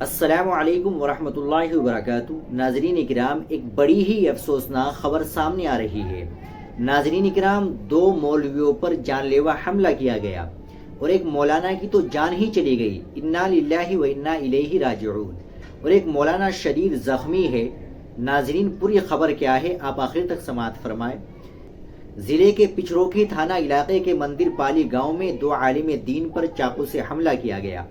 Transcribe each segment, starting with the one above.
السلام علیکم ورحمۃ اللہ وبرکاتہ۔ ناظرین اکرام، ایک بڑی ہی افسوسناک خبر سامنے آ رہی ہے۔ ناظرین اکرام، 2 مولویوں پر جان لیوا حملہ کیا گیا اور ایک مولانا کی تو جان ہی چلی گئی، انا للہ و انا الیہ راجعون، اور ایک مولانا شدید زخمی ہے۔ ناظرین، پوری خبر کیا ہے آپ آخر تک سماعت فرمائیں۔ ضلع کے پچروکی تھانہ علاقے کے مندر پالی گاؤں میں 2 عالم دین پر چاقو سے حملہ کیا گیا۔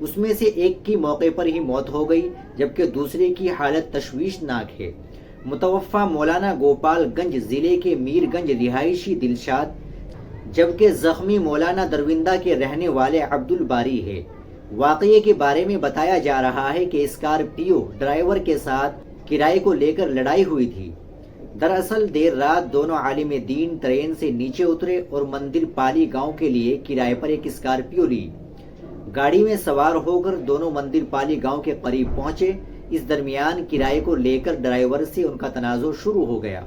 اس میں سے ایک کی موقع پر ہی موت ہو گئی، جبکہ دوسرے کی حالت تشویشناک ہے۔ متوفی مولانا گوپال گنج ضلع کے میر گنج رہائشی دلشاد، جبکہ زخمی مولانا دروندا کے رہنے والے عبد الباری ہے۔ واقعے کے بارے میں بتایا جا رہا ہے کہ اسکارپیو ڈرائیور کے ساتھ کرائے کو لے کر لڑائی ہوئی تھی۔ دراصل دیر رات دونوں عالم دین ٹرین سے نیچے اترے اور مندر پالی گاؤں کے لیے کرائے پر ایک اسکارپیو لی۔ گاڑی میں سوار ہو کر دونوں مندر پالی گاؤں کے قریب پہنچے۔ اس درمیان کرائے کو لے کر ڈرائیور سے ان کا تنازع شروع ہو گیا۔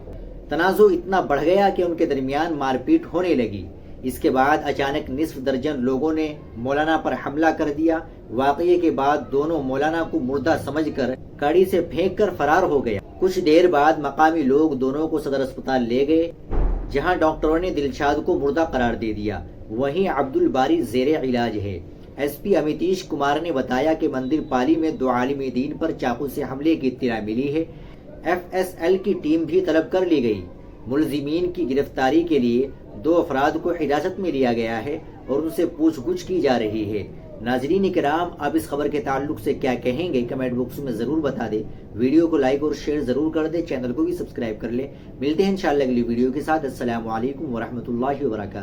تنازع اتنا بڑھ گیا کہ ان کے درمیان مار پیٹ ہونے لگی۔ اس کے بعد اچانک نصف درجن لوگوں نے مولانا پر حملہ کر دیا۔ واقعے کے بعد دونوں مولانا کو مردہ سمجھ کر گاڑی سے پھینک کر فرار ہو گیا۔ کچھ دیر بعد مقامی لوگ دونوں کو صدر اسپتال لے گئے، جہاں ڈاکٹروں نے دلشاد کو مردہ قرار دے دیا۔ وہیں عبد الباری زیر علاج ہے۔ ایس پی امیتیش کمار نے بتایا کہ مندر پالی میں 2 عالم دین پر چاقو سے حملے کی اطلاع ملی ہے۔ ایف ایس ایل کی ٹیم بھی طلب کر لی گئی۔ ملزمین کی گرفتاری کے لیے 2 افراد کو حراست میں لیا گیا ہے اور ان سے پوچھ گچھ کی جا رہی ہے۔ ناظرین اکرام، آپ اس خبر کے تعلق سے کیا کہیں گے کمنٹ باکس میں ضرور بتا دیں۔ ویڈیو کو لائک اور شیئر ضرور کر دیں، چینل کو بھی سبسکرائب کر لیں۔ ملتے ہیں انشاءاللہ اگلی ویڈیو کے ساتھ۔ السلام علیکم ورحمۃ اللہ وبرکاتہ۔